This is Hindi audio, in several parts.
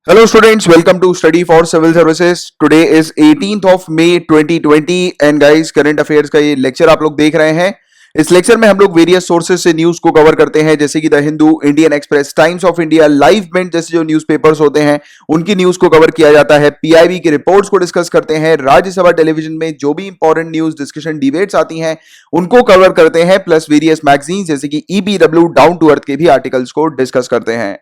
Hello students, welcome to Study for Civil Services. Today is 18th of May 2020 and guys current affairs का ये लेक्चर आप लोग देख रहे हैं. इस लेक्चर में हम लोग वेरियस सोर्सेज से न्यूज को कवर करते हैं, जैसे कि the Hindu, Indian Express, Times of India, Live Mint जैसे जो न्यूज़पेपर्स होते हैं उनकी न्यूज को कवर किया जाता है. पीआईबी की रिपोर्ट्स को डिस्कस करते हैं. राज्यसभा टेलीविजन में जो भी इंपॉर्टेंट न्यूज डिस्कशन डिबेट्स आती हैं उनको कवर करते हैं, प्लस वेरियस मैगजीन जैसे कि ईपीडब्ल्यू, डाउन टू अर्थ के भी आर्टिकल्स को डिस्कस करते हैं.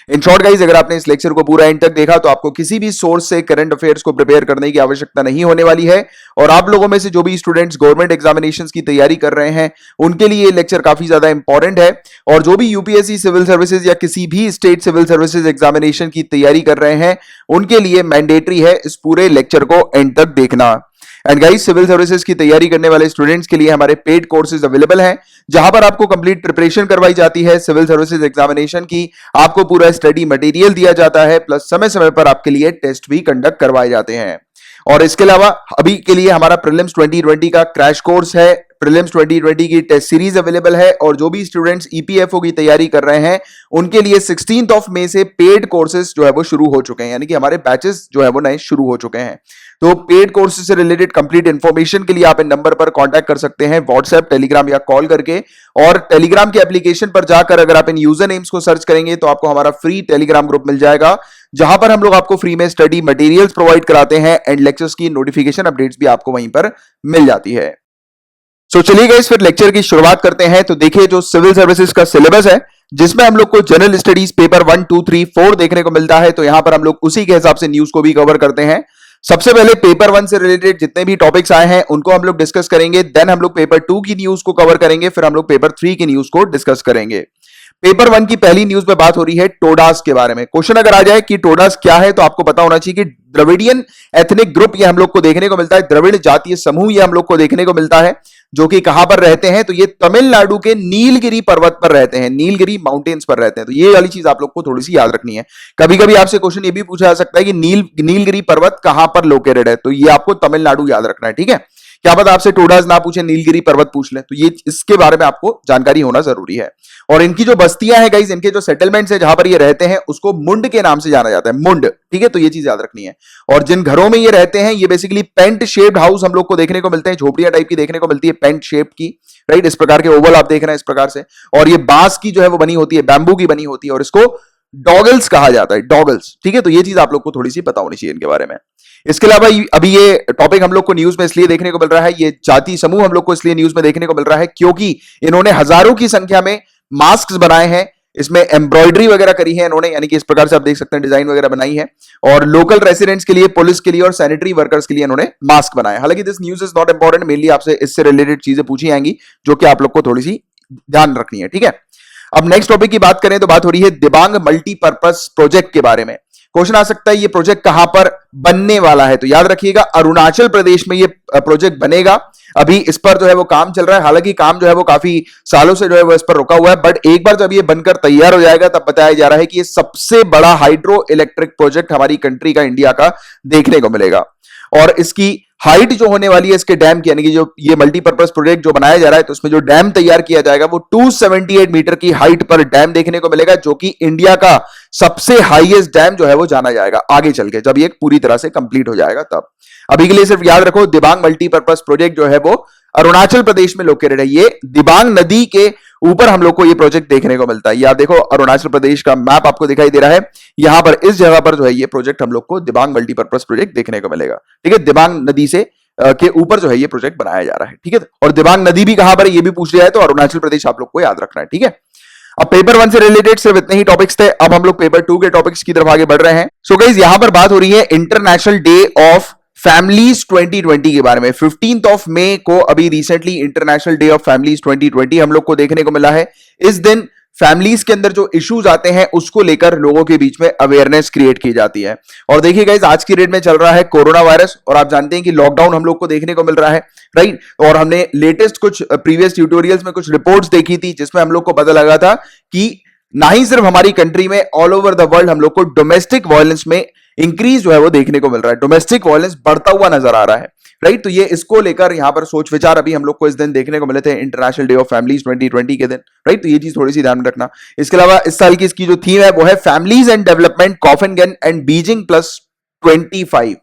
इन शॉर्ट गाइज, अगर आपने इस लेक्चर को पूरा एंड तक देखा तो आपको किसी भी सोर्स से करंट अफेयर्स को प्रिपेयर करने की आवश्यकता नहीं होने वाली है. और आप लोगों में से जो भी स्टूडेंट्स गवर्नमेंट एग्जामिनेशंस की तैयारी कर रहे हैं उनके लिए ये लेक्चर काफी ज्यादा इंपॉर्टेंट है. और जो भी यूपीएससी सिविल सर्विसेज या किसी भी स्टेट सिविल सर्विसेज एग्जामिनेशन की तैयारी कर रहे हैं उनके लिए मैंडेटरी है इस पूरे लेक्चर को एंड तक देखना. एंड गाइस, सिविल सर्विसेज की तैयारी करने वाले स्टूडेंट्स के लिए हमारे पेड कोर्सेज अवेलेबल हैं, जहां पर आपको कंप्लीट प्रिपरेशन करवाई जाती है सिविल सर्विसेज एग्जामिनेशन की. आपको पूरा स्टडी मटेरियल दिया जाता है, प्लस समय समय पर आपके लिए टेस्ट भी कंडक्ट करवाए जाते हैं. और इसके अलावा अभी के लिए हमारा प्रीलिम्स 2020 का क्रैश कोर्स है. प्रीलिम्स 2020 की टेस्ट सीरीज अवेलेबल है. और जो भी स्टूडेंट्स ईपीएफओ की तैयारी कर रहे हैं उनके लिए 16th ऑफ मई से पेड कोर्सेज जो है वो शुरू हो चुके हैं, यानी कि हमारे बैचेस जो है वो नए शुरू हो चुके हैं. तो पेड कोर्सेज से रिलेटेड कंप्लीट इंफॉर्मेशन के लिए आप इन नंबर पर कांटेक्ट कर सकते हैं व्हाट्सएप, टेलीग्राम या कॉल करके. और टेलीग्राम के एप्लीकेशन पर जाकर अगर आप इन यूजर नेम्स को सर्च करेंगे तो आपको हमारा फ्री टेलीग्राम ग्रुप मिल जाएगा, जहां पर हम लोग आपको फ्री में स्टडी मटेरियल्स प्रोवाइड कराते हैं एंड लेक्चर्स की नोटिफिकेशन अपडेट्स भी आपको वहीं पर मिल जाती है. सो चलिए गाइस, फिर लेक्चर की शुरुआत करते हैं. तो देखिए, जो सिविल सर्विसेज का सिलेबस है जिसमें हम लोग को जनरल स्टडीज पेपर 1, 2, 3, 4 देखने को मिलता है, तो यहां पर हम लोग उसी के हिसाब से न्यूज को भी कवर करते हैं. सबसे पहले पेपर 1 से रिलेटेड जितने भी टॉपिक्स आए हैं उनको हम लोग डिस्कस करेंगे. देन हम लोग पेपर 2 की न्यूज को कवर करेंगे, फिर हम लोग पेपर 3 की न्यूज को डिस्कस करेंगे. पेपर 1 की पहली न्यूज में बात हो रही है टोडास के बारे में. क्वेश्चन अगर आ जाए कि टोडास क्या है तो आपको पता होना चाहिए कि द्रविडियन एथनिक ग्रुप ये हम लोग को देखने को मिलता है, द्रविड़ जातीय समूह ये हम लोग को देखने को मिलता है, जो कि कहां पर रहते हैं तो ये तमिलनाडु के नीलगिरी पर्वत पर रहते हैं, नीलगिरी माउंटेन्स पर रहते हैं. तो ये वाली चीज आप लोग को थोड़ी सी याद रखनी है. कभी कभी आपसे क्वेश्चन ये भी पूछा जा सकता है कि नीलगिरी पर्वत कहां पर लोकेटेड है, तो ये आपको तमिलनाडु याद रखना है. ठीक है, क्या पता आपसे टोडास ना पूछे, नीलगिरी पर्वत पूछ ले, तो ये इसके बारे में आपको जानकारी होना जरूरी है. और इनकी जो बस्तियां हैं गाइस, इनके जो सेटलमेंट्स है जहां पर ये रहते हैं उसको मुंड के नाम से जाना जाता है, मुंड. ठीक है, तो ये चीज याद रखनी है. और जिन घरों में ये रहते हैं ये बेसिकली पेंट शेप्ड हाउस हम लोग को देखने को मिलते हैं, झोपड़ियां टाइप की देखने को मिलती है, पेंट शेप की. राइट, इस प्रकार के ओवल आप देख रहे हैं इस प्रकार से. और ये बांस की जो है वो बनी होती है, बैम्बू की बनी होती है, और इसको डॉगल्स कहा जाता है, डॉगल्स. ठीक है, तो ये चीज आप लोग को थोड़ी सी पता होनी चाहिए इनके बारे में. इसके अलावा अभी ये टॉपिक हम लोग को न्यूज में इसलिए देखने को मिल रहा है, ये जाति समूह हम लोग को इसलिए न्यूज में देखने को मिल रहा है क्योंकि इन्होंने हजारों की संख्या में मास्क बनाए हैं, इसमें एम्ब्रॉयडरी वगैरह करी है इन्होंने, यानी कि इस प्रकार से आप देख सकते हैं डिजाइन वगैरह बनाई है. और लोकल रेसिडेंट्स के लिए, पुलिस के लिए और सैनिटरी वर्कर्स के लिए इन्होंने मास्क बनाए. हालांकि this news is not important, mainly आपसे इससे रिलेटेड चीजें पूछी जाएंगी जो कि आप लोग को थोड़ी सी ध्यान रखनी है. ठीक है, अब नेक्स्ट टॉपिक की बात करें तो बात हो रही है दिबांग मल्टीपर्पज प्रोजेक्ट के बारे में. क्वेश्चन आ सकता है ये प्रोजेक्ट कहां पर बनने वाला है, तो याद रखिएगा अरुणाचल प्रदेश में ये प्रोजेक्ट बनेगा. अभी इस पर जो है वो काम चल रहा है, हालांकि काम जो है वो काफी सालों से जो है वो इस पर रुका हुआ है, बट एक बार जब ये बनकर तैयार हो जाएगा तब बताया जा रहा है कि ये सबसे बड़ा हाइड्रो इलेक्ट्रिक प्रोजेक्ट हमारी कंट्री का, इंडिया का देखने को मिलेगा. और इसकी हाइट जो होने वाली है इसके डैम की, यानी कि जो ये मल्टीपर्पज प्रोजेक्ट जो बनाया जा रहा है तो उसमें जो डैम तैयार किया जाएगा वो 278 मीटर की हाइट पर डैम देखने को मिलेगा, जो कि इंडिया का सबसे हाईएस्ट डैम जो है वो जाना जाएगा आगे चल के, जब ये पूरी तरह से कंप्लीट हो जाएगा तब. अभी के लिए सिर्फ याद रखो दिबांग मल्टीपर्पज प्रोजेक्ट जो है वो अरुणाचल प्रदेश में लोकेटेड है. ये दिबांग नदी के ऊपर हम लोग को ये प्रोजेक्ट देखने को मिलता है. या देखो अरुणाचल प्रदेश का मैप आपको दिखाई दे रहा है, यहां पर इस जगह पर जो है ये प्रोजेक्ट हम लोग को दिबांग मल्टीपर्पज प्रोजेक्ट देखने को मिलेगा. ठीक है, दिबांग नदी से के ऊपर जो है ये प्रोजेक्ट बनाया जा रहा है. ठीक है, और दिबांग नदी भी कहां पर है ये भी पूछ लिया है, तो अरुणाचल प्रदेश आप लोग को याद रखना है. ठीक है, अब पेपर 1 से रिलेटेड सिर्फ इतने ही टॉपिक्स थे. अब हम लोग पेपर 2 के टॉपिक्स की तरफ आगे बढ़ रहे हैं. सो गाइस, यहां पर बात हो रही है इंटरनेशनल डे ऑफ फैमिलीज 2020 के बारे में. 15th ऑफ मई को अभी recently international day of families 2020 हम लोग को देखने को मिला है. इस दिन फैमिलीज के अंदर जो इश्यूज आते हैं उसको लेकर लोगों के बीच में अवेयरनेस क्रिएट की जाती है. और देखिए गाइस, आज की डेट में चल रहा है कोरोना वायरस, और आप जानते हैं कि लॉकडाउन हम लोग को देखने को मिल रहा है. राइट, और हमने लेटेस्ट कुछ प्रीवियस ट्यूटोरियल्स में कुछ रिपोर्ट्स देखी थी जिसमें हम लोग को पता लगा था कि ना ही सिर्फ हमारी कंट्री में, ऑल ओवर द वर्ल्ड हम लोग को डोमेस्टिक वायलेंस में इंक्रीज जो है वो देखने को मिल रहा है, डोमेस्टिक वायलेंस बढ़ता हुआ नजर आ रहा है, राइट। तो ये इसको लेकर यहाँ पर सोच विचार अभी हम लोग को इस दिन देखने को मिले थे, इंटरनेशनल डे ऑफ फैमिलीज 2020 के दिन, राइट। तो ये चीज थोड़ी सी ध्यान में रखना। इसके अलावा इस साल की इसकी जो थीम है वो है families and development Copenhagen and Beijing plus 25।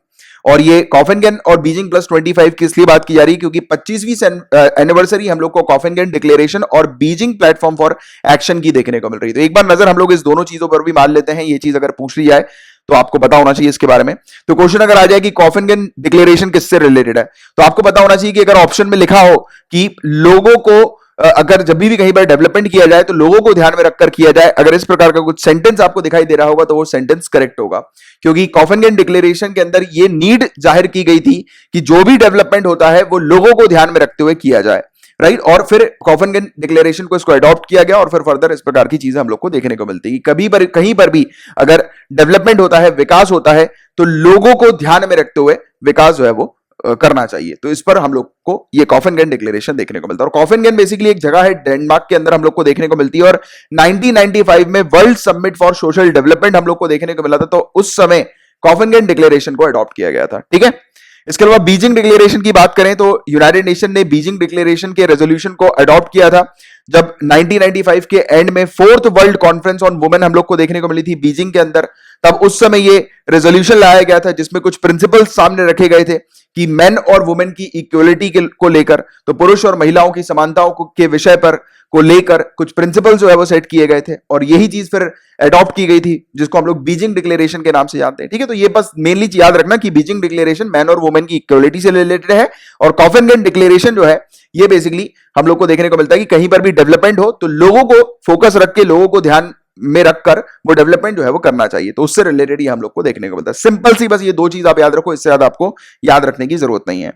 और ये कॉफनगन और बीजिंग प्लस 25 की इसलिए बात की जा रही है क्योंकि 25वीं एनिवर्सरी हम लोग को कॉफनगन डिक्लेरेशन और बीजिंग प्लेटफॉर्म फॉर एक्शन की देखने को मिल रही है। तो एक बार नजर हम लोग इस दोनों चीजों पर भी मार लेते हैं, ये चीज अगर पूछ ली जाए तो आपको पता होना चाहिए इसके बारे में। तो क्वेश्चन अगर आ जाए कि कॉफनगन डिक्लेरेशन किससे रिलेटेड है, तो आपको पता होना चाहिए कि अगर ऑप्शन में लिखा हो कि लोगों को अगर जब भी कहीं पर डेवलपमेंट किया जाए तो लोगों को ध्यान में रखकर किया जाए, अगर इस प्रकार का कुछ सेंटेंस आपको दिखाई दे रहा होगा तो वो सेंटेंस करेक्ट होगा, क्योंकि कॉफनगन डिक्लेरेशन के अंदर ये नीड जाहिर की गई थी कि जो भी डेवलपमेंट होता है वो लोगों को ध्यान में रखते हुए किया जाए, राइट। और फिर कॉफनगन डिक्लेरेशन को इसको अडॉप्ट किया गया और फिर फर्दर इस प्रकार की चीजें हम लोग को देखने को मिलती है कि कहीं पर भी अगर डेवलपमेंट होता है, विकास होता है, तो लोगों को ध्यान में रखते हुए विकास जो है वो करना चाहिए। तो इस पर हम लोग को ये कॉफनगन डिक्लेरेशन देखने को मिलता है। और कॉफनगन बेसिकली एक जगह है डेनमार्क के अंदर हम लोग को देखने को मिलती है, और 1995 में world summit for social development हम लोग को देखने को मिला था, तो उस समय कॉफनगन डिक्लेरेशन को अडॉप्ट किया गया था, ठीक है। इसके अलावा बीजिंग डिक्लेरेशन की बात करें तो यूनाइटेड नेशन ने बीजिंग डिक्लेरेशन के रेजोल्यूशन को अडॉप्ट किया था जब 1995 के एंड में 4th world conference on women हम लोग को देखने को मिली थी बीजिंग के अंदर। तब उस समय ये रेजोल्यूशन लाया गया था जिसमें कुछ प्रिंसिपल्स सामने रखे गए थे कि मेन और वुमेन की इक्वलिटी को लेकर, तो पुरुष और महिलाओं की समानताओं के विषय पर को लेकर कुछ प्रिंसिपल जो है वो सेट किए गए थे, और यही चीज फिर अडॉप्ट की गई थी जिसको हम लोग बीजिंग डिक्लेरेशन के नाम से जानते हैं, ठीक है। तो ये बस मेनली याद रखना कि बीजिंग डिक्लेरेशन मैन और वुमेन की इक्वलिटी से रिलेटेड है, और कॉफनगन डिक्लेरेशन जो है ये बेसिकली हम लोग को देखने को मिलता है कि कहीं पर भी डेवलपमेंट हो तो लोगों को फोकस रख के, लोगों को ध्यान में रखकर वो डेवलपमेंट जो है वो करना चाहिए, तो उससे रिलेटेड ही हम लोग को देखने को मिलता है। सिंपल सी बस ये दो चीज आप याद रखो, इससे ज्यादा आपको याद रखने की जरूरत नहीं है।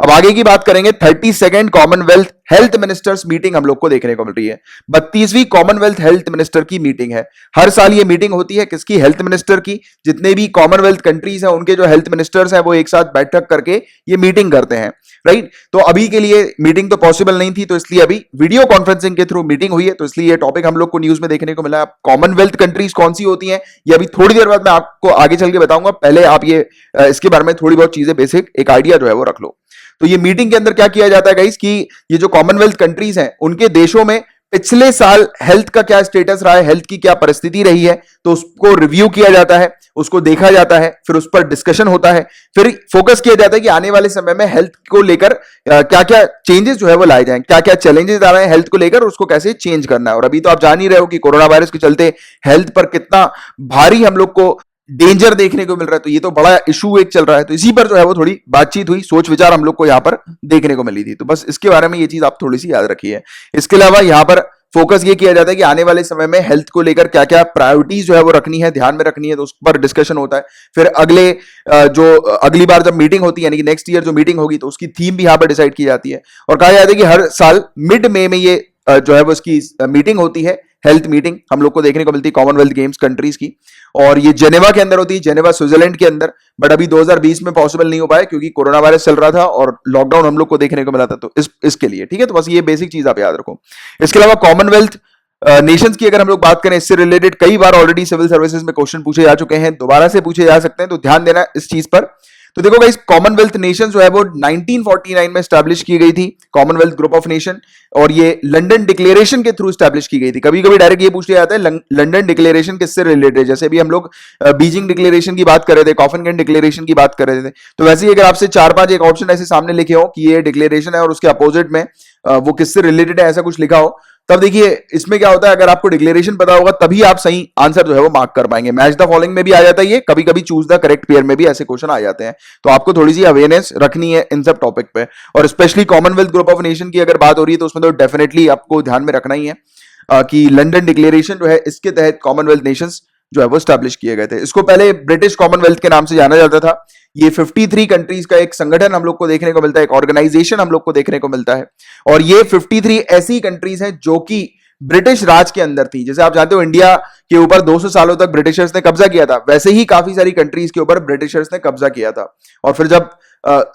अब आगे की बात करेंगे, 32nd Commonwealth health ministers meeting हम लोग को देखने को मिल रही है। 32वीं कॉमनवेल्थ हेल्थ मिनिस्टर की मीटिंग है। हर साल ये मीटिंग होती है किसकी? हेल्थ मिनिस्टर की। जितने भी कॉमनवेल्थ कंट्रीज हैं उनके जो हेल्थ मिनिस्टर्स हैं वो एक साथ बैठक करके ये मीटिंग करते हैं, राइट। तो अभी के लिए मीटिंग तो पॉसिबल नहीं थी, तो इसलिए अभी वीडियो कॉन्फ्रेंसिंग के थ्रू मीटिंग हुई है, तो इसलिए ये टॉपिक हम लोग को न्यूज में देखने को मिला है। कॉमनवेल्थ कंट्रीज कौन सी होती हैं ये अभी थोड़ी देर बाद मैं आपको आगे चल के बताऊंगा, पहले आप ये इसके बारे में थोड़ी बहुत चीजें बेसिक एक आइडिया जो है वो रख लो। तो ये मीटिंग के अंदर क्या किया जाता है गाइस कि ये जो कॉमनवेल्थ कंट्रीज हैं उनके देशों में पिछले साल हेल्थ का क्या स्टेटस रहा है, हेल्थ की क्या परिस्थिति रही है, तो उसको रिव्यू किया जाता है, उसको देखा जाता है, फिर उस पर डिस्कशन होता है, फिर फोकस किया जाता है कि आने वाले समय में हेल्थ को लेकर क्या क्या चेंजेस जो है वो लाए जाएं, क्या क्या चैलेंजेस आ रहे हैं हेल्थ को लेकर, उसको कैसे चेंज करना है। और अभी तो आप जान ही रहे हो कि कोरोना वायरस के चलते हेल्थ पर कितना भारी हम लोग को डेंजर देखने को मिल रहा है, तो ये तो बड़ा इशू एक चल रहा है, तो इसी पर जो है वो थोड़ी बातचीत हुई, सोच विचार हम लोग को यहाँ पर देखने को मिली थी। तो बस इसके बारे में ये चीज आप थोड़ी सी याद रखिए। इसके अलावा यहाँ पर फोकस ये किया जाता है कि आने वाले समय में हेल्थ को लेकर क्या क्या प्रायोरिटीज जो है वो रखनी है, ध्यान में रखनी है, तो उस पर डिस्कशन होता है। फिर अगली बार जब मीटिंग होती है यानी कि नेक्स्ट ईयर जो मीटिंग होगी तो उसकी थीम भी यहाँ पर डिसाइड की जाती है। और कहा जाता है कि हर साल मिड मई में ये जो है वो इसकी मीटिंग होती है, हेल्थ मीटिंग हम लोग को देखने को मिलती है कॉमनवेल्थ गेम्स कंट्रीज की, और ये जेनेवा के अंदर होती है, जेनेवा स्विट्जरलैंड के अंदर। बट अभी 2020 में पॉसिबल नहीं हो पाया क्योंकि कोरोना वायरस चल रहा था और लॉकडाउन हम लोग को देखने को मिला था, तो इसके लिए, ठीक है। तो बस ये बेसिक चीज आप याद रखो। इसके अलावा कॉमनवेल्थ नेशंस की अगर हम लोग बात करें, इससे रिलेटेड कई बार ऑलरेडी सिविल सर्विसेज में क्वेश्चन पूछे जा चुके हैं, दोबारा से पूछे जा सकते हैं, तो ध्यान देना इस चीज पर। तो देखो गाइस, कॉमनवेल्थ नेशन जो है वो 1949 में स्टैब्लिश की गई थी, कॉमनवेल्थ ग्रुप ऑफ नेशन, और ये लंदन डिक्लेरेशन के थ्रू स्टैब्लिश की गई थी। कभी कभी डायरेक्ट ये पूछ लिया जाता है लंदन डिक्लेरेशन किससे रिलेटेड है, जैसे भी हम लोग बीजिंग डिक्लेरेशन की बात कर रहे थे, कॉफनगन डिक्लेरेशन की बात कर रहे थे, तो वैसे ही अगर आपसे 4-5 एक ऑप्शन ऐसे सामने लिखे हो कि ये डिक्लेरेशन है और उसके अपोजिट में वो किससे रिलेटेड है ऐसा कुछ लिखा हो, तब देखिए इसमें क्या होता है, अगर आपको डिक्लेरेशन पता होगा तभी आप सही आंसर जो है वो मार्क कर पाएंगे। मैच द फॉलोइंग में भी आ जाता है ये, कभी कभी चूज द करेक्ट पेयर में भी ऐसे क्वेश्चन आ जाते हैं, तो आपको थोड़ी सी अवेयरनेस रखनी है इन सब टॉपिक पे। और specially Commonwealth group of nation की अगर बात हो रही है तो उसमें तो डेफिनेटली आपको ध्यान में रखना ही है कि लंदन डिक्लेरेशन जो है इसके तहत कॉमनवेल्थ नेशंस जो है वो स्टैब्लिश किए गए थे। इसको पहले ब्रिटिश कॉमनवेल्थ के नाम से जाना जाता था। ये 53 कंट्रीज का एक संगठन हम लोग को देखने को मिलता है, एक ऑर्गेनाइजेशन हम लोग को देखने को मिलता है, और ये 53 ऐसी कंट्रीज हैं जो कि ब्रिटिश राज के अंदर थी। जैसे आप जानते हो इंडिया के ऊपर 200 सालों तक ब्रिटिशर्स ने कब्जा किया था, वैसे ही काफी सारी कंट्रीज के ऊपर ब्रिटिशर्स ने कब्जा किया था, और फिर जब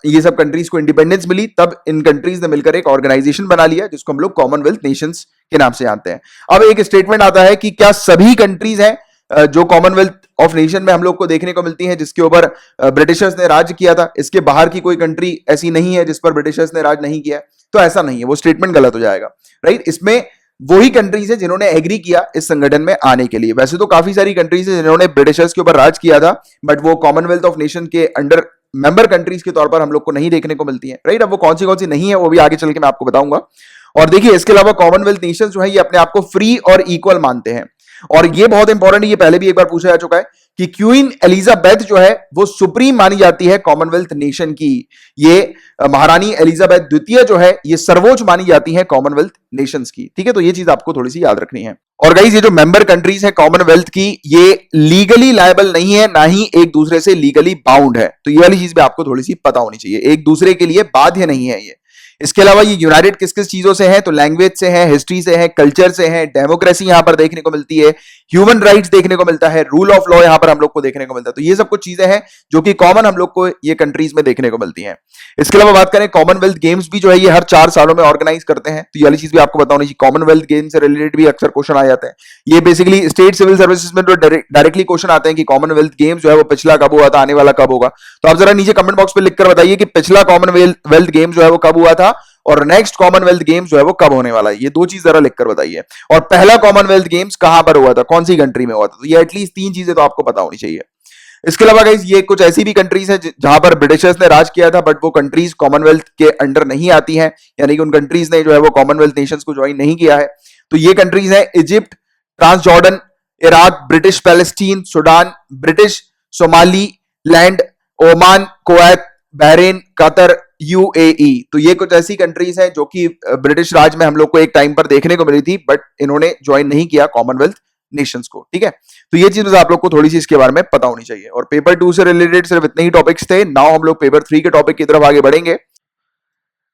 ये सब कंट्रीज को इंडिपेंडेंस मिली तब इन कंट्रीज ने मिलकर एक ऑर्गेनाइजेशन बना लिया जिसको हम लोग कॉमनवेल्थ नेशंस के नाम से जानते हैं। अब एक स्टेटमेंट आता है कि क्या सभी कंट्रीज हैं जो कॉमनवेल्थ ऑफ नेशन में हम लोग को देखने को मिलती है जिसके ऊपर ब्रिटिशर्स ने राज किया था। इसके बाहर की कोई कंट्री ऐसी नहीं है जिस पर ब्रिटिशर्स ने राज नहीं किया है, तो ऐसा नहीं है, वो स्टेटमेंट गलत हो जाएगा, राइट। इसमें वही कंट्रीज है जिन्होंने एग्री किया इस संगठन में आने के लिए। वैसे तो काफी सारी कंट्रीज है जिन्होंने ब्रिटिशर्स के ऊपर राज किया था, बट वो कॉमनवेल्थ ऑफ नेशन के अंडर मेंबर कंट्रीज के तौर पर हम लोग को नहीं देखने को मिलती है, राइट। अब वो कौन सी नहीं है वो भी आगे चल के मैं आपको बताऊंगा। और देखिए इसके अलावा कॉमनवेल्थ नेशंस जो है ये अपने आप को फ्री और इक्वल मानते हैं, और ये बहुत इंपॉर्टेंट है, ये पहले भी एक बार पूछा जा चुका है कि क्वीन एलिजाबेथ जो है वो सुप्रीम मानी जाती है कॉमनवेल्थ नेशन की। ये महारानी एलिजाबेथ द्वितीय जो है ये सर्वोच्च मानी जाती है कॉमनवेल्थ नेशंस की, ठीक है। तो ये चीज आपको थोड़ी सी याद रखनी है। और गाइस ये जो मेंबर कंट्रीज है कॉमनवेल्थ की, ये लीगली लायबल नहीं है, ना ही एक दूसरे से लीगली बाउंड है। तो ये वाली चीज भी आपको थोड़ी सी पता होनी चाहिए, एक दूसरे के लिए बाध्य नहीं है ये। इसके अलावा ये यूनाइटेड किस किस चीजों से है, तो लैंग्वेज से है, हिस्ट्री से है, कल्चर से है, डेमोक्रेसी यहां पर देखने को मिलती है, ह्यूमन राइट्स देखने को मिलता है, रूल ऑफ लॉ यहां पर हम लोग को देखने को मिलता है। तो ये सब कुछ चीजें हैं जो कि कॉमन हम लोग को ये कंट्रीज में देखने को मिलती हैं। इसके अलावा बात करें कॉमनवेल्थ गेम्स भी जो है ये हर 4 सालों में ऑर्गेनाइज करते हैं, तो ये वाली चीज भी आपको बतानी चाहिए। कॉमनवेल्थ गेम से रिलेटेड भी अक्सर क्वेश्चन आ जाते हैं। ये बेसिकली स्टेट सिविल सर्विसेज में तो डायरेक्टली क्वेश्चन आते हैं कि कॉमनवेल्थ गेम्स जो है वो पिछला कब हुआ था, आने वाला कब होगा। तो आप जरा नीचे कमेंट बॉक्स पे लिखकर बताइए कि पिछला कॉमनवेल्थ गेम जो है वो कब हुआ था और नेक्स्ट कॉमनवेल्थ गेम्स जो है वो कब होने वाला है। ये दो चीज जरा लिखकर बताइए। और पहला कॉमनवेल्थ गेम्स कहां पर हुआ था, कौन सी कंट्री में हुआ था। तो ये एटलीस्ट 3 चीजें तो आपको पता होनी चाहिए। इसके अलावा गाइस ये कुछ ऐसी भी कंट्रीज हैं जहां पर ब्रिटिशर्स ने राज किया था, बट वो कंट्रीज कॉमनवेल्थ के अंडर नहीं आती हैं, यानी कि उन कंट्रीज ने जो है वो कॉमनवेल्थ नेशंस को ज्वाइन नहीं किया है। तो ये कंट्रीज हैं Egypt, Transjordan, Iraq, British Palestine, Sudan, British Somali land, Oman, Kuwait, Bahrain, Qatar, UAE. तो ये कुछ ऐसी कंट्रीज हैं जो कि ब्रिटिश राज में हम लोग को एक टाइम पर देखने को मिली थी, बट इन्होंने ज्वाइन नहीं किया कॉमनवेल्थ नेशंस को, ठीक है। तो ये चीज आप लोग को थोड़ी सी इसके बारे में पता होनी चाहिए। और पेपर 2 से रिलेटेड सिर्फ इतने ही टॉपिक्स थे। नाउ हम लोग पेपर 3 के टॉपिक की तरफ आगे बढ़ेंगे।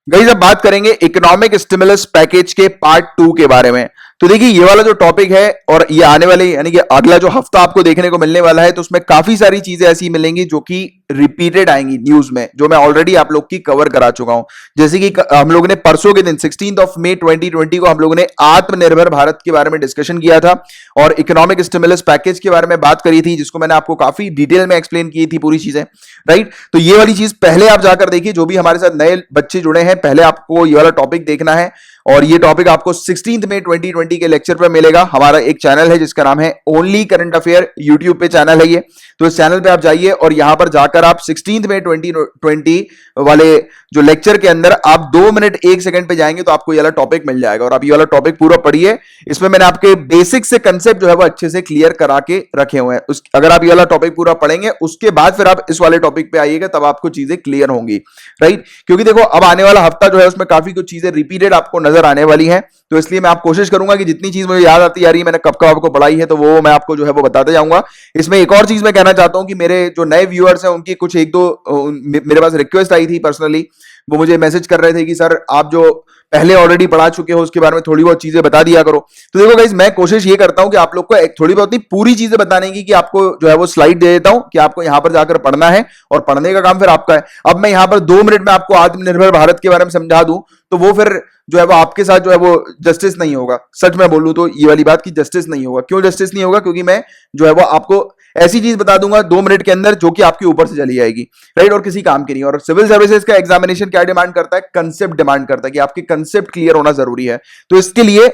गाइस अब बात करेंगे इकोनॉमिक स्टिमुलस पैकेज के पार्ट 2 के बारे में। तो देखिए ये वाला जो टॉपिक है और ये आने वाले यानी कि अगला जो हफ्ता आपको देखने को मिलने वाला है, तो उसमें काफी सारी चीजें ऐसी मिलेंगी जो कि रिपीटेड आएंगी न्यूज में, जो मैं ऑलरेडी आप लोग की कवर करा चुका हूं। जैसे कि हम लोग ने परसों के दिन 16 मई 2020 को हम लोगों ने आत्मनिर्भर भारत के बारे में डिस्कशन किया था और इकोनॉमिक स्टिमुलस पैकेज के बारे में बात करी थी, जिसको मैंने आपको काफी डिटेल में एक्सप्लेन की थी पूरी चीजें, राइट। तो ये वाली चीज पहले आप जाकर देखिए, जो भी हमारे साथ नए बच्चे जुड़े हैं, पहले आपको ये वाला टॉपिक देखना है। और ये टॉपिक आपको 16 मई 2020 के लेक्चर पर मिलेगा। हमारा एक चैनल है जिसका नाम है ओनली करंट अफेयर, यूट्यूब पे चैनल है ये। तो इस चैनल पे आप जाइए और यहां पर जाकर आप 16 मई 2020 वाले जो लेक्चर के अंदर आप 2 मिनट 1 सेकंड पे जाएंगे तो आपको ये वाला टॉपिक मिल जाएगा। और आप ये वाला टॉपिक पूरा पढ़िए, इसमें मैंने आपके बेसिक से कंसेप्ट जो है वो अच्छे से क्लियर करा के रखे हुए हैं। अगर आप ये वाला टॉपिक पूरा पढ़ेंगे उसके बाद फिर आप इस वाले टॉपिक पे आइएगा, तब आपको चीजें क्लियर होंगी, राइट। क्योंकि देखो अब आने वाला हफ्ता जो है उसमें काफी कुछ चीजें रिपीटेड आपको नजर आने वाली है, तो इसलिए मैं आप कोशिश करूंगा कि जितनी चीज मुझे याद आती आ रही है, मैंने कब कब आपको पढ़ाई है, तो वो मैं आपको जो है वो बताते जाऊंगा। इसमें एक और चीज मैं कहना चाहता हूं कि मेरे जो नए व्यूअर्स हैं उनकी कुछ एक दो मेरे पास रिक्वेस्ट आई थी पर्सनली। वो मुझे मैसेज कर रहे थे कि सर आप जो पहले ऑलरेडी पढ़ा चुके हो उसके बारे में थोड़ी बहुत चीजें बता दिया करो। तो देखो गाइस मैं कोशिश ये करता हूं कि आप लोग को एक थोड़ी बहुत नहीं पूरी चीजें बताने की, कि आपको जो है वो स्लाइड दे देता हूं कि आपको यहां पर जाकर पढ़ना है और पढ़ने का काम फिर आपका है। अब मैं यहां पर 2 मिनट में आपको आत्मनिर्भर भारत के बारे में समझा दूं तो वो फिर जो है वो आपके साथ जो है वो जस्टिस नहीं होगा। सच में बोलूं तो ये वाली बात की जस्टिस नहीं होगा। क्यों जस्टिस नहीं होगा? क्योंकि मैं जो है वो आपको ऐसी चीज बता दूंगा 2 मिनट के अंदर जो कि आपके ऊपर से चली जाएगी, राइट, और किसी काम की नहीं। और सिविल सर्विसेज का एग्जामिनेशन क्या डिमांड करता है? कंसेप्ट डिमांड करता है कि आपके कंसेप्ट क्लियर होना जरूरी है। तो इसके लिए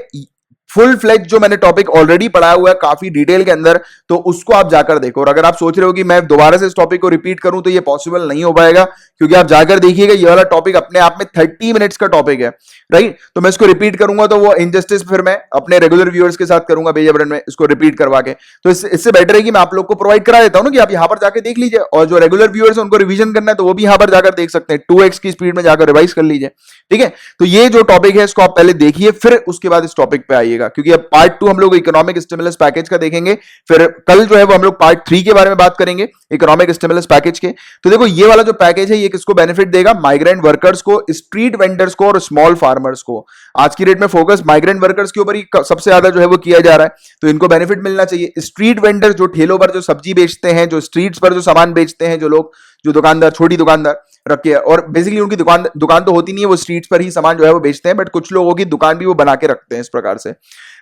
फुल फ्लेज जो मैंने टॉपिक ऑलरेडी पढ़ाया हुआ है काफी डिटेल के अंदर, तो उसको आप जाकर देखो। और अगर आप सोच रहे हो कि मैं दोबारा से इस टॉपिक को रिपीट करूं तो ये पॉसिबल नहीं हो पाएगा, क्योंकि आप जाकर देखिएगा ये वाला टॉपिक अपने आप में 30 मिनट्स का टॉपिक है, राइट। तो मैं इसको रिपीट करूंगा तो वो इनजस्टिस फिर मैं अपने रेगुलर व्यूअर्स के साथ करूंगा बेजबरन में, इसको रिपीट करवा के। तो इससे बेटर है कि मैं आप लोग को प्रोवाइड करा देता हूं ना कि आप यहां पर जाकर देख लीजिए, और जो रेगुलर व्यूअर्स है उनको रिवीजन करना है तो वो भी यहां पर जाकर देख सकते हैं। 2x की स्पीड में जाकर रिवाइज कर लीजिए, ठीक है। तो ये जो टॉपिक है इसको आप पहले देखिए, फिर उसके बाद इस टॉपिक पे आइएगा, क्योंकि अब पार्ट 2 हम लोग इकोनॉमिक स्टिमुलस पैकेज का देखेंगे। फिर कल जो है वो हम लोग पार्ट 3 के बारे में बात करेंगे इकोनॉमिक स्टिमुलस पैकेज के। तो देखो ये वाला जो पैकेज है ये किसको बेनिफिट देगा? माइग्रेंट वर्कर्स को, स्ट्रीट वेंडर्स को और स्मॉल फार्मर्स को। आज की डेट में फोकस माइग्रेंट वर्कर्स के ऊपर ही सबसे ज्यादा जो है वो किया जा रहा है, तो इनको बेनिफिट मिलना चाहिए। स्ट्रीट वेंडर जो ठेलों पर जो सब्जी बेचते हैं, जो स्ट्रीट्स पर जो सामान बेचते हैं, जो लोग, जो दुकानदार, छोटी दुकानदार रखे हैं, और बेसिकली उनकी दुकान तो होती नहीं है, वो स्ट्रीट्स पर ही सामान जो है वो बेचते हैं, बट कुछ लोगों की दुकान भी वो बना के रखते हैं इस प्रकार से,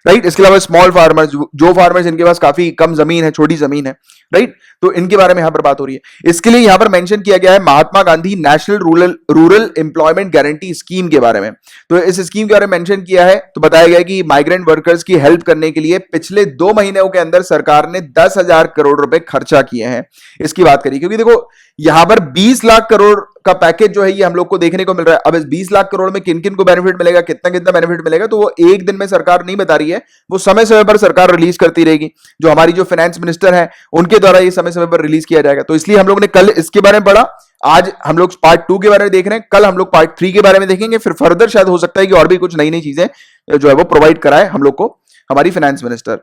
राइट। इसके अलावा स्मॉल फार्मर्स, जो फार्मर्स इनके पास काफी कम जमीन है, छोटी जमीन है, राइट, तो इनके बारे में यहां पर बात हो रही है। इसके लिए यहां पर मेंशन किया गया है Mahatma Gandhi national rural employment guarantee scheme के बारे में। तो इस स्कीम के बारे में मेंशन किया है, तो बताया गया कि माइग्रेंट वर्कर्स की हेल्प करने के लिए पिछले 2 महीनों के अंदर सरकार ने 10,000 करोड़ रुपए खर्चा किए हैं। इसकी बात करिए, क्योंकि देखो यहां पर 20 लाख करोड़ का पैकेज जो है ये हम लोग को देखने को मिल रहा है। अब इस 20 लाख करोड़ में किन किन को बेनिफिट मिलेगा, कितना कितना बेनिफिट मिलेगा, तो वो एक दिन में सरकार नहीं बता रही है, वो समय समय पर सरकार रिलीज करती रहेगी। जो हमारी जो फाइनेंस मिनिस्टर है उनके द्वारा ये समय समय पर रिलीज किया जाएगा। तो इसलिए हम लोग ने कल इसके बारे में पढ़ा, आज हम लोग पार्ट 2 के बारे में देख रहे हैं, कल हम लोग पार्ट 3 के बारे में देखेंगे। फिर फर्दर शायद हो सकता है कि और भी कुछ नई नई चीजें जो है वो प्रोवाइड कराए हम लोग को हमारी फाइनेंस मिनिस्टर,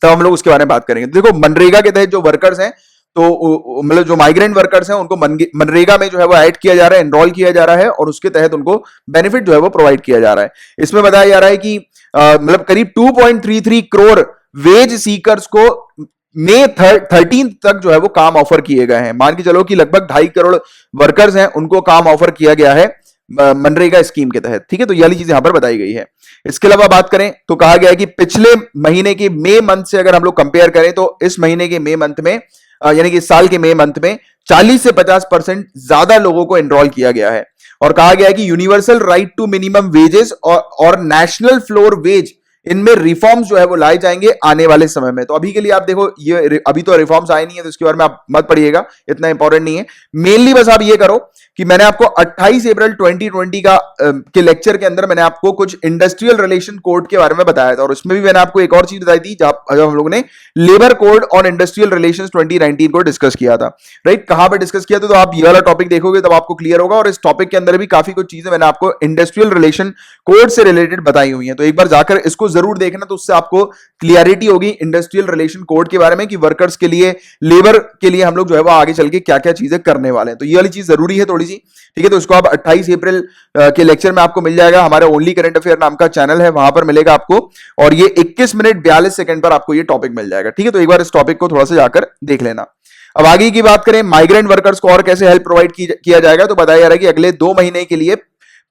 तब हम लोग उसके बारे में बात करेंगे। देखो मनरेगा के तहत जो वर्कर्स हैं, तो मतलब जो माइग्रेंट वर्कर्स हैं उनको मनरेगा में जो है वो ऐड किया जा रहा है, एनरोल किया जा रहा है, और उसके तहत उनको बेनिफिट जो है वो प्रोवाइड किया जा रहा है। इसमें बताया जा रहा है कि मतलब करीब 2.33 करोड़ वेज सीकर्स को मई 13 तक जो है वो काम ऑफर किए गए हैं। मान के चलो कि लगभग 2.5 करोड़ वर्कर्स हैं, उनको काम ऑफर किया गया है मनरेगा स्कीम के तहत, ठीक है। तो ये वाली चीज यहां पर बताई गई है। इसके अलावा बात करें तो कहा गया है कि पिछले महीने के मई मंथ से अगर हम लोग कंपेयर करें तो इस महीने के मई मंथ में यानी कि इस साल के मई मंथ में 40 से 50% ज्यादा लोगों को एनरोल किया गया है। और कहा गया है कि universal right to minimum wages और नेशनल फ्लोर वेज, इनमें रिफॉर्म्स जो है वो लाए जाएंगे आने वाले समय में। तो अभी के लिए आप देखो, ये अभी तो रिफॉर्म्स आए नहीं है, तो इसके बारे में आप मत पढ़िएगा, इतना इंपॉर्टेंट नहीं है। मेनली बस आप ये करो कि मैंने आपको 28 अप्रैल 2020 के लेक्चर के अंदर मैंने आपको कुछ इंडस्ट्रियल रिलेशन कोड के बारे में बताया था, और उसमें भी मैंने आपको एक और चीज बताई थी जब हम लोग ने लेबर कोड और इंडस्ट्रियल रिलेशंस 2019 को डिस्कस किया था, राइट। कहां पर डिस्कस किया था, तो आप ये वाला टॉपिक देखोगे तब आपको क्लियर होगा। और इस टॉपिक के अंदर भी काफी कुछ चीजें मैंने आपको इंडस्ट्रियल रिलेशन कोड से रिलेटेड बताई हुई है, तो एक बार जाकर इसको जरूर देखना, तो उससे आपको क्लियरिटी होगी इंडस्ट्रियल रिलेशन कोड के बारे में कि वर्कर्स के लिए, लेबर के लिए हम लोग जो है वो आगे चल के क्या क्या चीजें करने वाले हैं। तो ये वाली चीज जरूरी है थोड़ी सी, ठीक है। तो इसको आप 28 अप्रैल के लेक्चर में आपको मिल जाएगा, हमारे ओनली करंट अफेयर नाम का चैनल है, वहां पर मिलेगा आपको, और ये 21 मिनट 42 सेकंड पर आपको ये टॉपिक मिल जाएगा, ठीक है। तो एक बार इस टॉपिक को थोड़ा सा जाकर देख लेना। अब आगे की बात करें, माइग्रेंट वर्कर्स को और कैसे हेल्प प्रोवाइड किया जाएगा, तो बताया जा रहा है कि अगले 2 महीने के लिए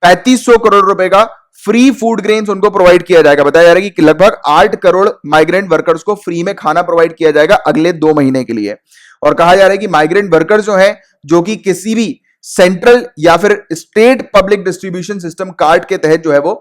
3500 करोड़ रुपए का फ्री फूड ग्रेन्स उनको प्रोवाइड किया जाएगा। बताया जा रहा है कि लगभग 8 करोड़ माइग्रेंट वर्कर्स को फ्री में खाना प्रोवाइड किया जाएगा अगले 2 महीने के लिए। और कहा जा रहा है कि माइग्रेंट वर्कर्स जो है, जो कि किसी भी सेंट्रल या फिर state public distribution system card के तहत जो है वो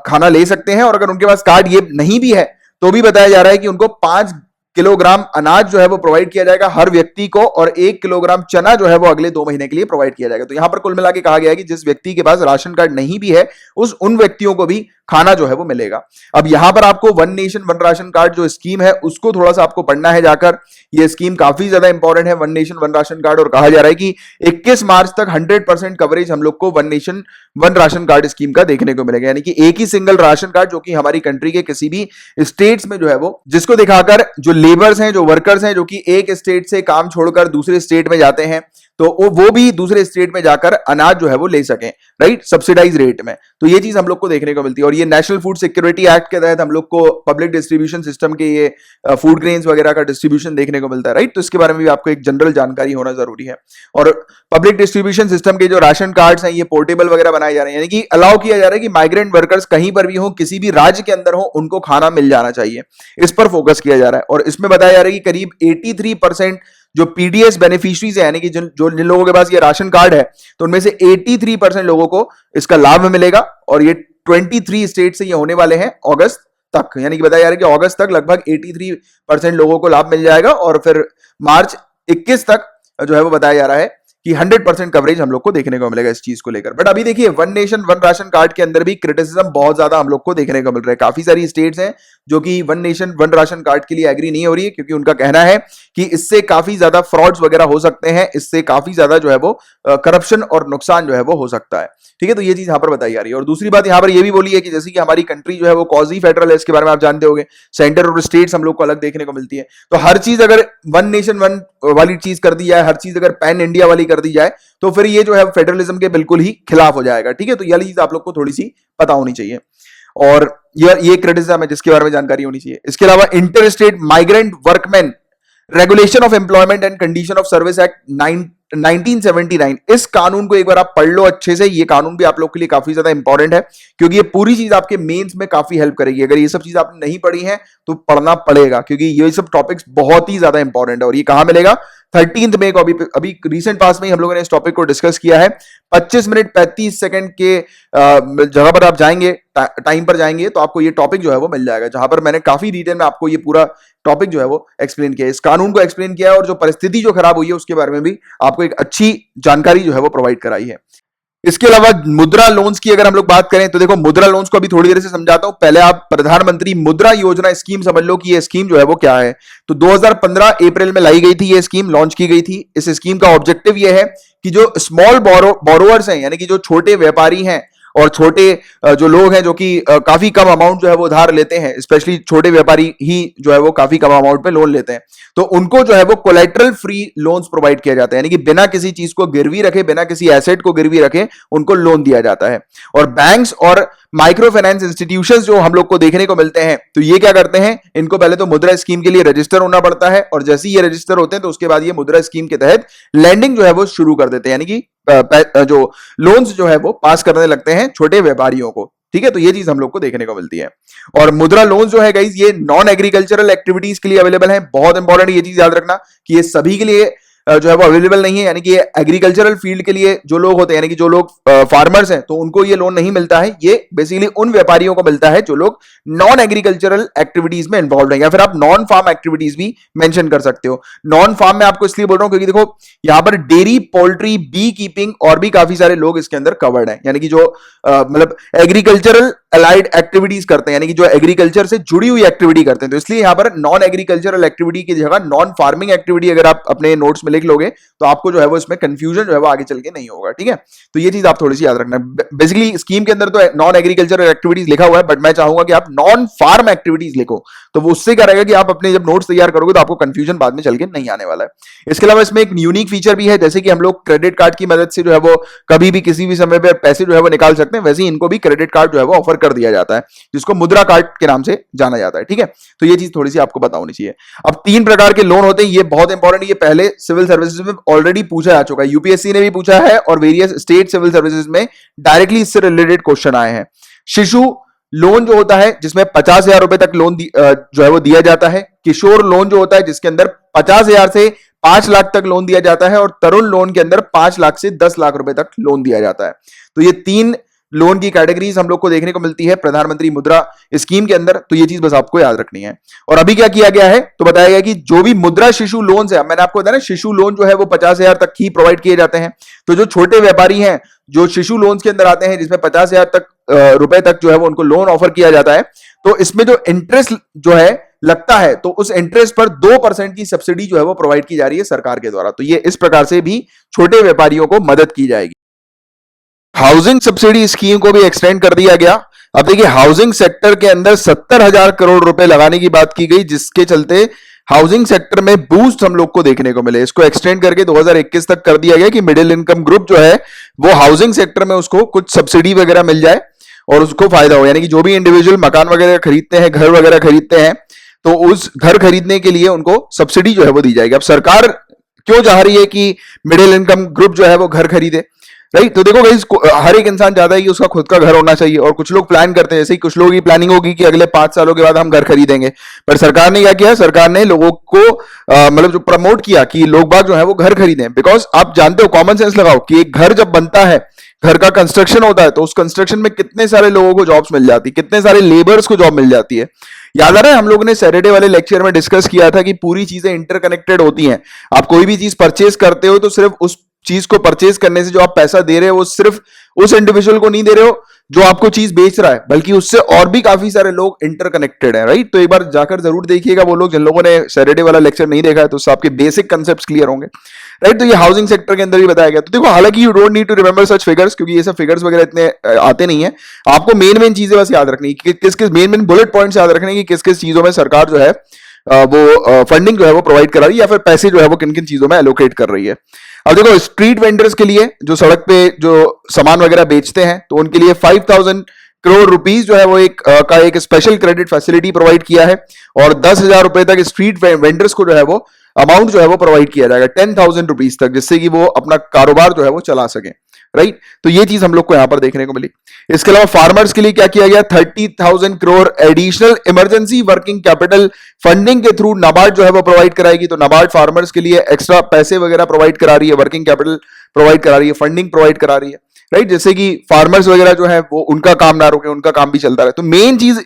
खाना ले सकते हैं, और अगर उनके पास कार्ड ये नहीं भी है तो भी बताया जा रहा है कि उनको 5 किलोग्राम अनाज जो है वो प्रोवाइड किया जाएगा हर व्यक्ति को, और 1 किलोग्राम चना जो है वो अगले 2 महीने के लिए प्रोवाइड किया जाएगा। तो यहां पर कुल मिला के कहा गया है कि जिस व्यक्ति के पास राशन कार्ड नहीं भी है, उन व्यक्तियों को भी खाना जो है वो मिलेगा। अब यहां पर आपको one nation one ration card जो स्कीम है उसको थोड़ा सा आपको पढ़ना है जाकर। ये स्कीम काफी ज्यादा इंपॉर्टेंट है, one nation one ration card, और कहा जा रहा है कि 21 मार्च तक 100% कवरेज हम लोग को one nation one ration card scheme का देखने को मिलेगा। यानी कि एक ही सिंगल राशन कार्ड जो कि हमारी कंट्री के किसी भी स्टेट्स में जो है वो, जिसको दिखाकर जो लेबर्स हैं, जो वर्कर्स हैं, जो कि एक स्टेट से काम छोड़कर दूसरे स्टेट में जाते हैं, तो वो भी दूसरे स्टेट में जाकर अनाज जो है वो ले सकें, राइट, सब्सिडाइज रेट में। तो ये चीज हम लोग को देखने को मिलती है। और ये नेशनल फूड सिक्योरिटी एक्ट के तहत हम लोग को पब्लिक डिस्ट्रीब्यूशन सिस्टम के ये फूड ग्रेन्स वगैरह का डिस्ट्रीब्यूशन देखने को मिलता है, राइट। तो इसके बारे में भी आपको एक जनरल जानकारी होना जरूरी है। और पब्लिक डिस्ट्रीब्यूशन सिस्टम के जो राशन कार्ड्स हैं ये पोर्टेबल वगैरह बनाए जा रहे हैं, यानी कि अलाउ किया जा रहा है कि माइग्रेंट वर्कर्स कहीं पर भी हो, किसी भी राज्य के अंदर हो, उनको खाना मिल जाना चाहिए। इस पर फोकस किया जा रहा है। और इसमें बताया जा रहा है कि करीब 83% जो पीडीएस बेनिफिशियरीज है, यानी कि जिन लोगों के पास ये राशन कार्ड है, तो उनमें से 83% लोगों को इसका लाभ मिलेगा। और ये 23 स्टेट से ये होने वाले हैं अगस्त तक, यानी कि बताया जा रहा है कि अगस्त तक लगभग 83% लोगों को लाभ मिल जाएगा, और फिर मार्च 21 तक जो है वो बताया जा रहा है कि 100% कवरेज हम लोग को देखने को मिलेगा इस चीज को लेकर। बट अभी देखिए, one nation one ration card के अंदर भी क्रिटिसिज्म बहुत ज्यादा हम लोग को देखने को मिल रहा है। काफी सारी स्टेट्स हैं जो कि one nation one ration card के लिए एग्री नहीं हो रही है, क्योंकि उनका कहना है कि इससे काफी ज्यादा फ्रॉड्स वगैरह हो सकते हैं, इससे काफी ज्यादा जो है वो करप्शन और नुकसान जो है वो हो सकता है, ठीक है। तो ये चीज यहां पर बताई जा रही है। और दूसरी बात यहां पर ये भी बोली है कि जैसे कि हमारी कंट्री जो है वो क्वाजी फेडरल है, इसके बारे में आप जानते होंगे, सेंटर और स्टेट्स हम लोग को अलग देखने को मिलती है। तो हर चीज अगर वन नेशन वन वाली चीज कर दी जाए, हर चीज अगर पैन इंडिया वाली कर दी जाए, तो फिर ये जो है फेडरलिज्म के बिल्कुल ही खिलाफ हो जाएगा, ठीक है। तो ये चीज आप लोग को थोड़ी सी पता होनी चाहिए, और ये क्रिटिसिज्म है जिसके बारे में जानकारी होनी चाहिए। इसके अलावा inter state migrant workman regulation of employment and condition of service act 1979। इस कानून को एक बार आप पढ़ लो अच्छे से, ये कानून भी आप लोग के लिए काफी ज्यादा इंपॉर्टेंट है, क्योंकि ये पूरी चीज आपके मेंस में काफी हेल्प करेगी। अगर ये सब चीज आपने नहीं पढ़ी है तो पढ़ना पड़ेगा, क्योंकि ये सब टॉपिक्स बहुत ही ज्यादा इंपॉर्टेंट है। और ये कहां मिलेगा? 13 मई को, अभी रिसेंट पास में ही हम लोगों ने इस टॉपिक को डिस्कस किया है। 25 मिनट 35 सेकंड के जगह पर आप जाएंगे, टाइम पर जाएंगे, तो आपको ये टॉपिक जो है वो मिल जाएगा, जहां पर मैंने काफी डिटेल में आपको ये पूरा टॉपिक जो है वो एक्सप्लेन किया है, इस कानून को एक्सप्लेन किया है, और जो परिस्थिति जो खराब हुई है उसके बारे में भी आपको एक अच्छी जानकारी जो है वो प्रोवाइड कराई है। इसके अलावा मुद्रा लोन्स की अगर हम लोग बात करें तो देखो, मुद्रा लोन्स को अभी थोड़ी देर से समझाता हूं। पहले आप प्रधानमंत्री मुद्रा योजना स्कीम समझ लो कि ये स्कीम जो है वो क्या है। तो 2015 अप्रैल में लाई गई थी, ये स्कीम लॉन्च की गई थी। इस स्कीम का ऑब्जेक्टिव ये है कि जो स्मॉल बोरोवर्स हैं, यानी कि जो छोटे व्यापारी हैं और छोटे जो लोग हैं जो कि काफी कम अमाउंट जो है वो उधार लेते हैं, स्पेशली छोटे व्यापारी ही जो है वो काफी कम अमाउंट पे लोन लेते हैं, तो उनको जो है वो कोलेटरल फ्री लोन्स प्रोवाइड किया जाता है, यानी कि बिना किसी चीज को गिरवी रखे, बिना किसी एसेट को गिरवी रखे उनको लोन दिया जाता है। और बैंक्स और माइक्रो फाइनेंस इंस्टीट्यूशंस जो हम लोग को देखने को मिलते हैं, तो ये क्या करते हैं, इनको पहले तो मुद्रा स्कीम के लिए रजिस्टर होना पड़ता है, और जैसे ही ये रजिस्टर होते हैं तो उसके बाद ये मुद्रा स्कीम के तहत लैंडिंग जो है वो शुरू कर देते हैं, यानी कि जो लोन्स जो है वो पास करने लगते हैं छोटे व्यापारियों को। ठीक है, तो ये चीज हम लोग को देखने को मिलती है। और मुद्रा लोन्स जो है गाइस, ये नॉन एग्रीकल्चरल एक्टिविटीज के लिए अवेलेबल है। बहुत इंपॉर्टेंट ये चीज याद रखना कि ये सभी के लिए जो है वो अवेलेबल नहीं है, यानी कि एग्रीकल्चरल फील्ड के लिए जो लोग होते हैं, यानी कि जो लोग फार्मर्स हैं, तो उनको ये लोन नहीं मिलता है। ये बेसिकली उन व्यापारियों को मिलता है जो लोग नॉन एग्रीकल्चरल एक्टिविटीज में इन्वॉल्व हैं, या फिर आप नॉन फार्म एक्टिविटीज भी मेंशन कर सकते हो। नॉन फार्म में आपको इसलिए बोल रहा हूं क्योंकि देखो यहां पर डेयरी, पोल्ट्री, बी कीपिंग और भी काफी सारे लोग इसके अंदर कवर्ड हैं, यानी कि जो मतलब एग्रीकल्चरल अलाइड एक्टिविटीज करते हैं, यानी कि जो एग्रीकल्चर से जुड़ी हुई एक्टिविटी करते हैं। तो इसलिए यहां पर नॉन एग्रीकल्चरल एक्टिविटी की जगह नॉन फार्मिंग एक्टिविटी अगर आप अपने नोट्स में लिख लोगे तो आपको जो है वो इसमें कंफ्यूजन जो है वो आगे चल के नहीं होगा। ठीक है, तो ये चीज आप थोड़ी सी याद रखना। बेसिकली स्कीम के अंदर तो नॉन एग्रीकल्चरल एक्टिविटीज लिखा हुआ है, बट मैं चाहूंगा कि आप नॉन फार्म एक्टिविटीज लिखो, तो वो उससे क्या रहेगा कि आप अपने जब नोट्स तैयार करोगे तो आपको कंफ्यूजन बाद में चल के नहीं आने वाला है। इसके अलावा इसमें एक यूनिक फीचर भी है, जैसे कि हम लोग क्रेडिट कार्ड की मदद से जो है वो कभी भी किसी भी समय पर पैसे जो है वो निकाल सकते हैं, वैसे ही इनको भी क्रेडिट कार्ड जो है वो ऑफर कर दिया जाता है, जिसको मुद्रा कार्ड के नाम से जाना जाता है। ठीक है, तो ये चीज थोड़ी सी आपको पता होनी चाहिए। अब 3 प्रकार के लोन होते हैं, ये बहुत इंपॉर्टेंट, ये पहले सिविल सर्विसेज में ऑलरेडी पूछा जा चुका है, यूपीएससी ने भी पूछा है और वेरियस स्टेट सिविल सर्विसेज में डायरेक्टली इससे रिलेटेड क्वेश्चन आए हैं। शिशु लोन जो होता है जिसमें 50,000 रुपए तक लोन जो है वो दिया जाता है। किशोर लोन जो होता है जिसके अंदर 50,000 से 5 लाख तक लोन दिया जाता है, और तरुण लोन के अंदर 5 लाख से 10 लाख रुपए तक लोन दिया जाता है। तो ये 3 लोन की कैटेगरीज हम लोग को देखने को मिलती है प्रधानमंत्री मुद्रा स्कीम के अंदर, तो ये चीज बस आपको याद रखनी है। और अभी क्या किया गया है, तो बताया गया कि जो भी मुद्रा शिशु लोन है, मैंने आपको बताया ना शिशु लोन जो है वो 50,000 तक ही प्रोवाइड किए जाते हैं। तो जो छोटे व्यापारी हैं जो शिशु लोन के अंदर आते हैं जिसमें 50,000 तक रुपए तक जो है वो उनको लोन ऑफर किया जाता है, तो इसमें जो इंटरेस्ट जो है लगता है, तो उस इंटरेस्ट पर 2% की सब्सिडी जो है वो प्रोवाइड की जा रही है सरकार के द्वारा। तो ये इस प्रकार से भी छोटे व्यापारियों को मदद की जाएगी। हाउसिंग सब्सिडी स्कीम को भी एक्सटेंड कर दिया गया। अब देखिए, हाउसिंग सेक्टर के अंदर 70,000 करोड़ रुपए लगाने की बात की गई, जिसके चलते हाउसिंग सेक्टर में बूस्ट हम लोग को देखने को मिले। इसको एक्सटेंड करके 2021 तक कर दिया गया कि मिडिल इनकम ग्रुप जो है वो हाउसिंग सेक्टर में उसको कुछ सब्सिडी वगैरह मिल जाए और उसको फायदा हो, यानी कि जो भी इंडिविजुअल मकान वगैरह खरीदते हैं, घर वगैरह खरीदते हैं, तो उस घर खरीदने के लिए उनको सब्सिडी जो है वो दी जाएगी। अब सरकार क्यों चाह रही है कि मिडिल इनकम ग्रुप जो है वो घर खरीदे, राइट? तो देखो गाइस, हर एक इंसान चाहता है कि उसका खुद का घर होना चाहिए, और कुछ लोग प्लान करते हैं, जैसे ही कुछ लोगों की प्लानिंग होगी कि अगले 5 सालों के बाद हम घर खरीदेंगे। पर सरकार ने क्या किया, सरकार ने लोगों को मतलब जो प्रमोट किया कि लोग बाग जो है वो घर खरीदें। बिकॉज आप जानते हो, कॉमन सेंस लगाओ कि एक घर जब बनता है, घर का कंस्ट्रक्शन होता है, तो उस कंस्ट्रक्शन में कितने सारे लोगों को जॉब्स मिल जाती है, कितने सारे लेबर्स को जॉब मिल जाती है। याद आ रहा है, हम लोगों ने सैटरडे वाले लेक्चर में डिस्कस किया था कि पूरी चीजें इंटरकनेक्टेड होती हैं। आप कोई भी चीज परचेज करते हो तो सिर्फ उस चीज को परचेज करने से जो आप पैसा दे रहे हो वो सिर्फ उस इंडिविजुअल को नहीं दे रहे हो जो आपको चीज बेच रहा है, बल्कि उससे और भी काफी सारे लोग इंटरकनेक्टेड हैं, राइट? तो एक बार जाकर जरूर देखिएगा, वो लोग जिन लोगों ने सैटरडे वाला लेक्चर नहीं देखा है, तो उससे आपके बेसिक कंसेप्ट्स क्लियर होंगे, राइट? तो ये हाउसिंग सेक्टर के अंदर भी बताया गया। तो देखो, हालांकि you don't need to remember such figures, क्योंकि ये सब फिगर्स वगैरह इतने आते नहीं है। आपको मेन मेन चीजें बस याद रखनी है, किस किस मेन मेन बुलेट पॉइंट्स याद रखने की किस किस चीजों में सरकार जो है वो फंडिंग जो है वो प्रोवाइड करा रही है, या फिर पैसे जो है वो किन किन चीजों में एलोकेट कर रही है। अब देखो, स्ट्रीट वेंडर्स के लिए जो सड़क पे जो सामान वगैरह बेचते हैं, तो उनके लिए 5,000 करोड़ रुपीस जो है वो एक स्पेशल क्रेडिट फैसिलिटी प्रोवाइड किया है, और 10,000 रुपए तक स्ट्रीट वेंडर्स को जो है वो अमाउंट जो है वो प्रोवाइड किया जाएगा 10,000 रुपीज तक, जिससे कि वो अपना कारोबार जो है वो चला सके, राइट। तो ये चीज हम लोग को यहां पर देखने को मिली। इसके अलावा फार्मर्स के लिए क्या किया गया, 30,000 crore additional emergency working capital funding के थ्रू नाबार्ड जो है वो प्रोवाइड कराएगी। तो नाबार्ड फार्मर्स के लिए एक्स्ट्रा पैसे वगैरह प्रोवाइड करा रही है, वर्किंग कैपिटल प्रोवाइड करा रही है, फंडिंग प्रोवाइड करा रही है, राइट, जैसे कि फार्मर्स वगैरह जो है वो उनका काम ना रुके, उनका काम भी चलता रहे। तो मेन चीज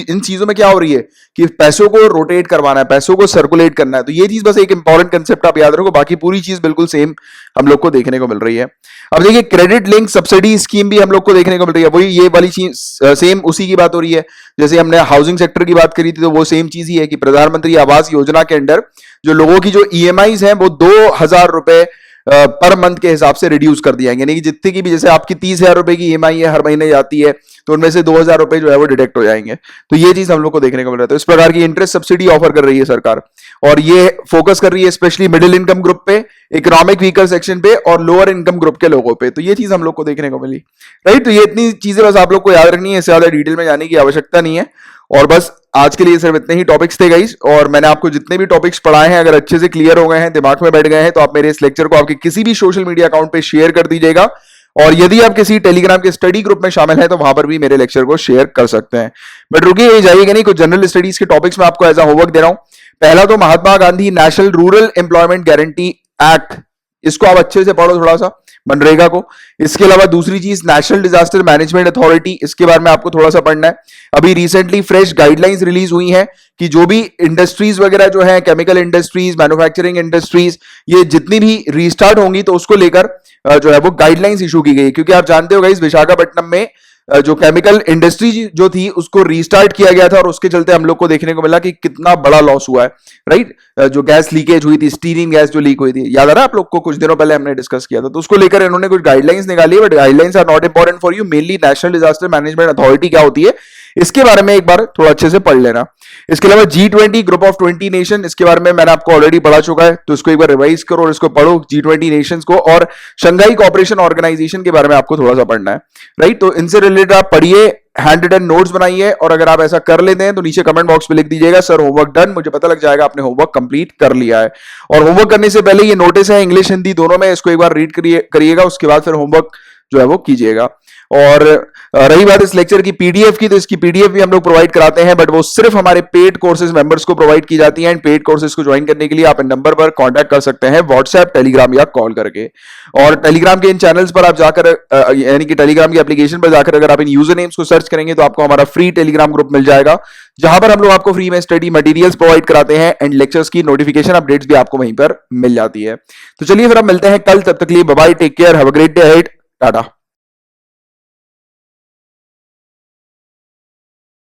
इन चीजों में क्या हो रही है कि पैसों को रोटेट करवाना है, पैसों को सर्कुलेट करना है। तो ये चीज बस एक इंपॉर्टेंट कंसेप्ट आप याद रखो, बाकी पूरी चीज बिल्कुल सेम हम लोग को देखने को मिल रही है। अब देखिए क्रेडिट लिंक सब्सिडी स्कीम भी हम लोग को देखने को मिल रही है, वही ये वाली चीज सेम उसी की बात हो रही है। जैसे हमने हाउसिंग सेक्टर की बात करी थी, तो वो सेम चीज ही है कि प्रधानमंत्री आवास योजना के अंडर जो लोगों की जो ईएमआईज हैं वो 2,000 रुपए पर मंथ के हिसाब से रिड्यूस कर दिया, यानी कि जितनी की भी, जैसे आपकी 30,000 रुपए की ईएमआई है हर महीने जाती है, तो उनमें से 2,000 रुपए जो है वो डिडक्ट हो जाएंगे। तो ये चीज हम लोग को देखने को मिल रहा है। तो इस प्रकार की इंटरेस्ट सब्सिडी ऑफर कर रही है सरकार, और ये फोकस कर रही है स्पेशली मिडिल इनकम ग्रुप पे, इकोनॉमिक वीकर सेक्शन पे और लोअर इनकम ग्रुप के लोगों पे। तो ये चीज हम लोग को देखने को मिली, राइट। तो ये इतनी चीजें बस आप लोग को याद रखनी है, इससे ज्यादा डिटेल में जाने की आवश्यकता नहीं है। और बस आज के लिए सिर्फ इतने ही टॉपिक्स थे गाइस, और मैंने आपको जितने भी टॉपिक्स पढ़ाए हैं अगर अच्छे से क्लियर हो गए हैं, दिमाग में बैठ गए हैं, तो आप मेरे इस लेक्चर को आपके किसी भी सोशल मीडिया अकाउंट पे शेयर कर दीजिएगा। और यदि आप किसी टेलीग्राम के स्टडी ग्रुप में शामिल हैं तो वहां पर भी मेरे लेक्चर को शेयर कर सकते हैं। बट रुकिए, यही जाइएगा नहीं, कुछ जनरल स्टडीज के टॉपिक्स में आपको एज अ होमवर्क दे रहा हूं। पहला तो Mahatma Gandhi national rural employment guarantee act, इसको आप अच्छे से पढ़ो थोड़ा सा, मनरेगा को। इसके अलावा दूसरी चीज नेशनल डिजास्टर मैनेजमेंट अथॉरिटी, इसके बारे में आपको थोड़ा सा पढ़ना है। अभी रिसेंटली फ्रेश गाइडलाइंस रिलीज हुई हैं कि जो भी इंडस्ट्रीज वगैरह जो है, केमिकल इंडस्ट्रीज, मैन्युफैक्चरिंग इंडस्ट्रीज, ये जितनी भी रीस्टार्ट होंगी तो उसको लेकर जो है वो गाइडलाइंस इशू की गई, क्योंकि आप जानते हो गाइस विशाखापट्टनम में जो केमिकल इंडस्ट्री जो थी उसको रीस्टार्ट किया गया था, और उसके चलते हम लोग को देखने को मिला कि कितना बड़ा लॉस हुआ है, राइट। जो गैस लीकेज हुई थी, स्टीरिन गैस जो लीक हुई थी, याद आ रहा है आप लोग को, कुछ दिनों पहले हमने डिस्कस किया था। तो उसको लेकर इन्होंने कुछ गाइडलाइंस निकाली है, but guidelines are not important for you, mainly national disaster management authority क्या होती है इसके बारे में एक बार थोड़ा अच्छे से पढ़ लेना। इसके अलावा G20 ग्रुप ऑफ 20 नेशन, इसके बारे में मैंने आपको ऑलरेडी पढ़ा चुका है, तो इसको एक बार रिवाइज करो और इसको पढ़ो, G20 नेशंस को, और शंघाई कोऑपरेशन ऑर्गेनाइजेशन के बारे में आपको थोड़ा सा पढ़ना है, राइट। तो इनसे रिलेटेड आप पढ़िए, हैंड रिटन नोट्स बनाइए, और अगर आप ऐसा कर लेते हैं तो नीचे कमेंट बॉक्स में लिख दीजिएगा सर होमवर्क डन, मुझे पता लग जाएगा आपने होमवर्क कंप्लीट कर लिया है। और होमवर्क करने से पहले ये नोटिस है इंग्लिश हिंदी दोनों में, इसको एक बार रीड करिएगा, उसके बाद फिर होमवर्क जो है वो कीजिएगा। और रही बात इस लेक्चर की पीडीएफ की, तो इसकी पीडीएफ भी हम लोग प्रोवाइड कराते हैं, बट वो सिर्फ हमारे पेड कोर्सेज मेंबर्स को प्रोवाइड की जाती है। एंड पेड कोर्सेज को ज्वाइन करने के लिए आप इन नंबर पर कांटेक्ट कर सकते हैं व्हाट्सएप, टेलीग्राम या कॉल करके। और टेलीग्राम के इन चैनल्स पर आप जाकर यानी कि टेलीग्राम की एप्लीकेशन पर जाकर अगर आप इन यूजर नेम्स को सर्च करेंगे तो आपको हमारा फ्री टेलीग्राम ग्रुप मिल जाएगा, जहां पर हम लोग आपको फ्री में स्टडी मटेरियल्स प्रोवाइड कराते हैं, एंड लेक्चर्स की नोटिफिकेशन अपडेट्स भी आपको वहीं पर मिल जाती है। तो चलिए फिर हम मिलते हैं कल, तब तक के लिए bye bye, take care, have a great day ahead, Tata.